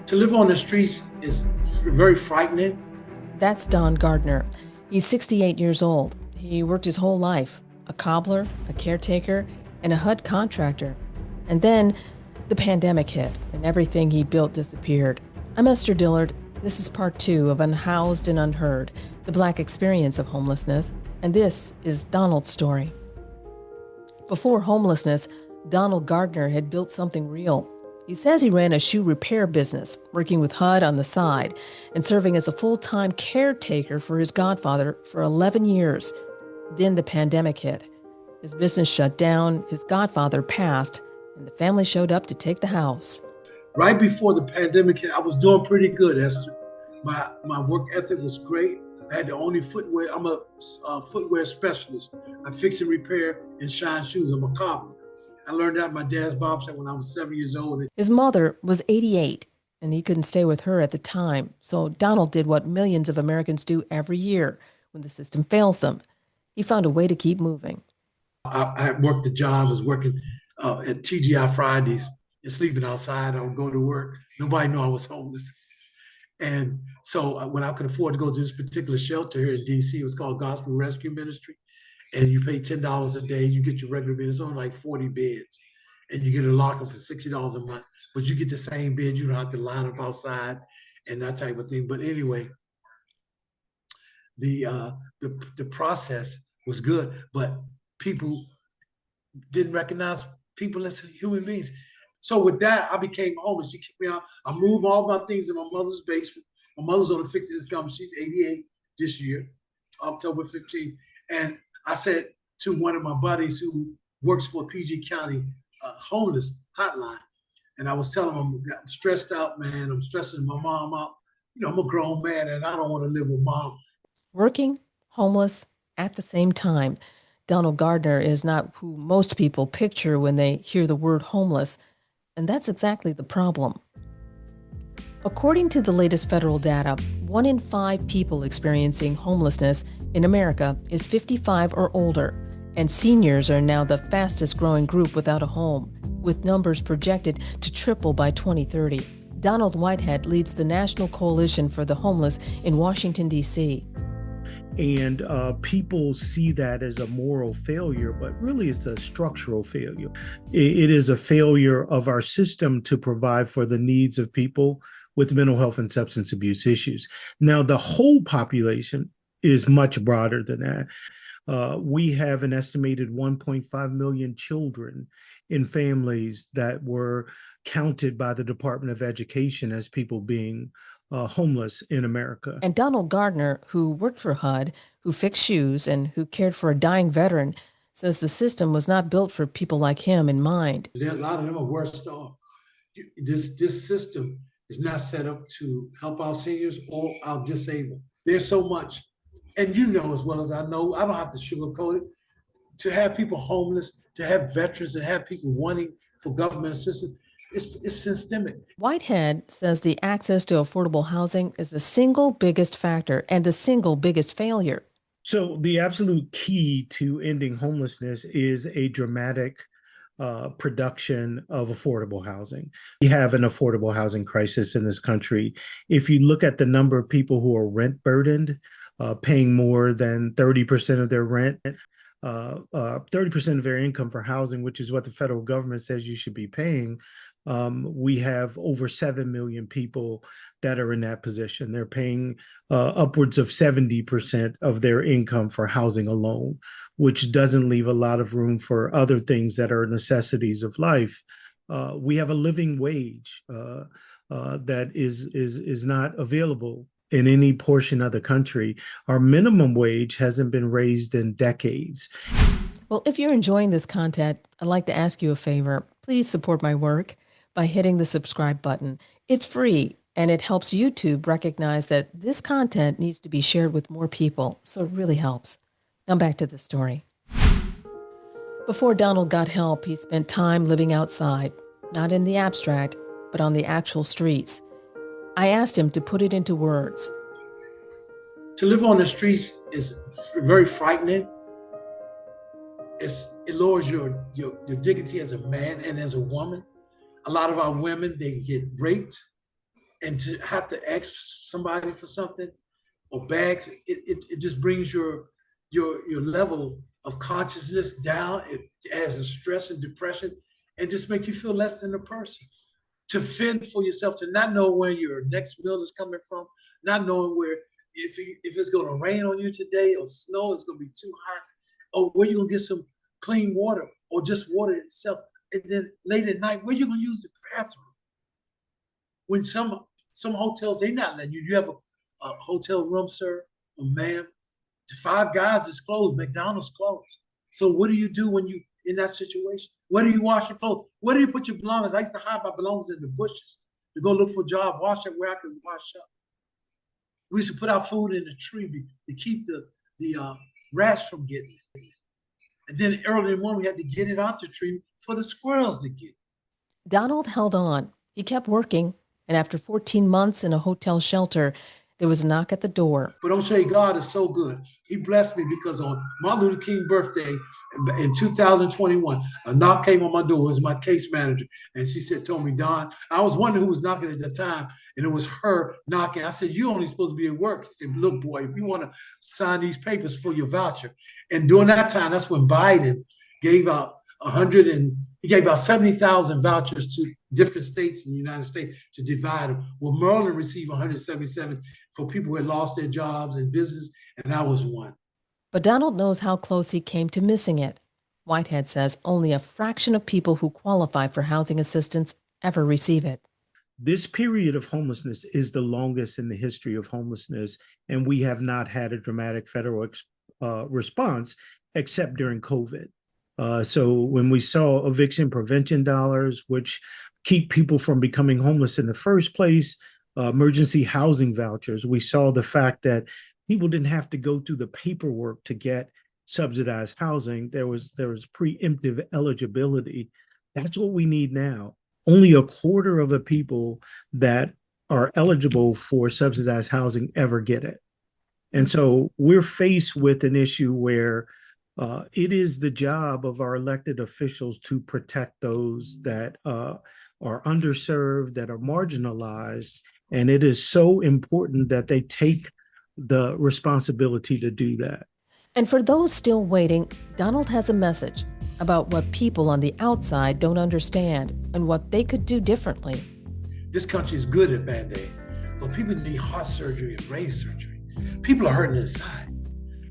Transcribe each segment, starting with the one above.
To live on the streets is very frightening. That's Don Gardner. He's 68 years old. He worked his whole life, a cobbler, a caretaker, and a HUD contractor. And then the pandemic hit and everything he built disappeared. I'm Esther Dillard. This is part 2 of Unhoused and Unheard, the Black experience of homelessness. And this is Donald's story. Before homelessness, Donald Gardner had built something real. He says he ran a shoe repair business, working with HUD on the side and serving as a full-time caretaker for his godfather for 11 years. Then the pandemic hit. His business shut down, his godfather passed, and the family showed up to take the house. Right before the pandemic hit, I was doing pretty good, Esther. My work ethic was great. I had the only footwear. I'm a footwear specialist. I fix and repair and shine shoes. I'm a cobbler. I learned that at my dad's barber shop when I was 7 years old. His mother was 88, and he couldn't stay with her at the time. So Donald did what millions of Americans do every year when the system fails them. He found a way to keep moving. I worked a job, was working at TGI Fridays and sleeping outside. I would go to work. Nobody knew I was homeless. And so when I could afford to go to this particular shelter here in DC, it was called Gospel Rescue Ministry. And you pay $10 a day, you get your regular bed. It's only like 40 beds. And you get a locker for $60 a month. But you get the same bed, you don't have to line up outside and that type of thing. But anyway, the process was good, but people didn't recognize people as human beings. So with that, I became homeless. She kicked me out. I moved all my things in my mother's basement. My mother's on a fixed income. She's 88 this year, October 15th. And I said to one of my buddies who works for PG County homeless hotline, and I was telling him, I'm stressed out, man. I'm stressing my mom out. You know, I'm a grown man and I don't want to live with mom. Working, homeless, at the same time. Donald Gardner is not who most people picture when they hear the word homeless, and that's exactly the problem. According to the latest federal data, 1 in 5 people experiencing homelessness in America is 55 or older, and seniors are now the fastest growing group without a home, with numbers projected to triple by 2030. Donald Whitehead leads the National Coalition for the Homeless in Washington, D.C. And people see that as a moral failure, but really it's a structural failure. It is a failure of our system to provide for the needs of people with mental health and substance abuse issues. Now, the whole population is much broader than that. We have an estimated 1.5 million children in families that were counted by the Department of Education as people being homeless in America. And Donald Gardner, who worked for HUD, who fixed shoes, and who cared for a dying veteran, says the system was not built for people like him in mind. A lot of them are worse off. This system is not set up to help our seniors or our disabled. There's so much. And you know as well as I know, I don't have to sugarcoat it. To have people homeless, to have veterans, and have people wanting for government assistance, it's systemic. Whitehead says the access to affordable housing is the single biggest factor and the single biggest failure. So the absolute key to ending homelessness is a dramatic production of affordable housing. We have an affordable housing crisis in this country. If you look at the number of people who are rent burdened, paying more than 30% of their rent, 30% of their income for housing, which is what the federal government says you should be paying, we have over 7 million people that are in that position. They're paying upwards of 70% of their income for housing alone, which doesn't leave a lot of room for other things that are necessities of life. We have a living wage that is not available in any portion of the country. Our minimum wage hasn't been raised in decades. Well, if you're enjoying this content, I'd like to ask you a favor. Please support my work by hitting the subscribe button. It's free, and it helps YouTube recognize that this content needs to be shared with more people, so it really helps. Now back to the story. Before Donald got help, he spent time living outside, not in the abstract, but on the actual streets. I asked him to put it into words. To live on the streets is very frightening. It lowers your dignity as a man and as a woman. A lot of our women, they get raped and to have to ask somebody for something or beg, it just brings your level of consciousness down. It adds a stress and depression and just make you feel less than a person. To fend for yourself, to not know where your next meal is coming from, not knowing where, if it's going to rain on you today or snow, it's going to be too hot, or where you're going to get some clean water or just water itself. And then late at night, where you're going to use the bathroom. When some hotels, they not letting you. You have a hotel room, sir or ma'am. 5 Guys is closed. McDonald's closed. So what do you do when you in that situation? Where do you wash your clothes? Where do you put your belongings? I used to hide my belongings in the bushes to go look for a job, wash up where I could wash up. We used to put our food in the tree to keep the rats from getting it. And then early in the morning, we had to get it out the tree for the squirrels to get it. Donald held on. He kept working, and after 14 months in a hotel shelter, there was a knock at the door. But I'm saying God is so good. He blessed me because on Martin Luther King's birthday in 2021, a knock came on my door. It was my case manager. And she told me, Don, I was wondering who was knocking at the time. And it was her knocking. I said, you only supposed to be at work. She said, look, boy, if you want to sign these papers for your voucher. And during that time, that's when Biden gave out 70,000 vouchers to different states in the United States to divide them. Well, Maryland received 177 for people who had lost their jobs and business, and I was one. But Donald knows how close he came to missing it. Whitehead says only a fraction of people who qualify for housing assistance ever receive it. This period of homelessness is the longest in the history of homelessness, and we have not had a dramatic federal response except during COVID. So when we saw eviction prevention dollars, which keep people from becoming homeless in the first place, emergency housing vouchers, we saw the fact that people didn't have to go through the paperwork to get subsidized housing. There was preemptive eligibility. That's what we need now. Only a quarter of the people that are eligible for subsidized housing ever get it. And so we're faced with an issue where it is the job of our elected officials to protect those that are underserved, that are marginalized. And it is so important that they take the responsibility to do that. And for those still waiting, Donald has a message about what people on the outside don't understand and what they could do differently. This country is good at Band-Aid, but people need heart surgery and brain surgery. People are hurting inside.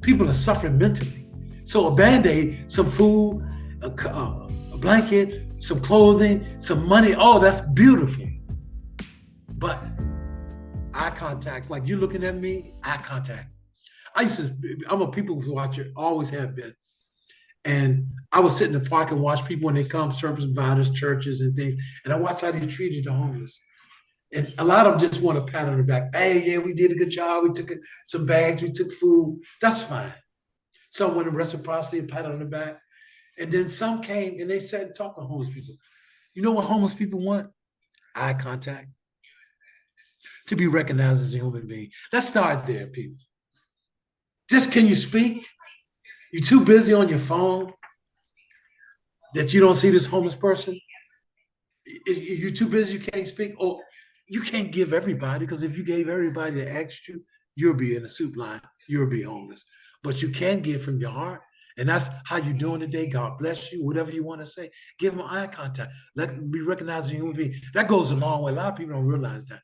People are suffering mentally. So a Band-Aid, some food, a blanket, some clothing, some money, oh, that's beautiful. But eye contact, like you looking at me, eye contact. I'm a people watcher, always have been. And I would sit in the park and watch people when they come, service providers, churches and things, and I watch how they treated the homeless. And a lot of them just want a pat on the back. Hey, yeah, we did a good job. We took some bags, we took food. That's fine. Some wanted reciprocity, a pat on the back. And then some came and they sat and talked to homeless people. You know what homeless people want? Eye contact. To be recognized as a human being. Let's start there, people. Just can you speak? You're too busy on your phone that you don't see this homeless person? If you're too busy, you can't speak? Or you can't give everybody, because if you gave everybody that asked you, you'll be in a soup line. You'll be homeless. But you can give from your heart. And that's how you're doing today. God bless you, whatever you want to say. Give them eye contact. Let them be recognized as a human being. That goes a long way. A lot of people don't realize that.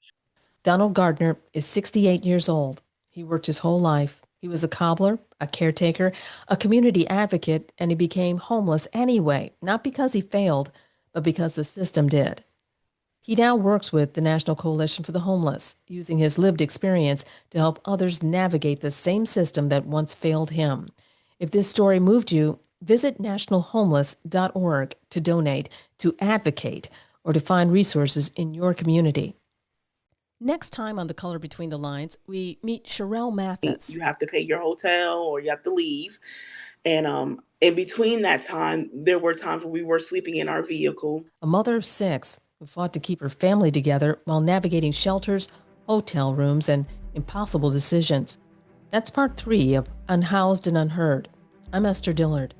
Donald Gardner is 68 years old. He worked his whole life. He was a cobbler, a caretaker, a community advocate, and he became homeless anyway, not because he failed, but because the system did. He now works with the National Coalition for the Homeless, using his lived experience to help others navigate the same system that once failed him. If this story moved you, visit nationalhomeless.org to donate, to advocate, or to find resources in your community. Next time on The Color Between the Lines, we meet Sharell Mathis. You have to pay your hotel or you have to leave. And in between that time, there were times when we were sleeping in our vehicle. A mother of 6 who fought to keep her family together while navigating shelters, hotel rooms, and impossible decisions. That's part 3 of Unhoused and Unheard. I'm Esther Dillard.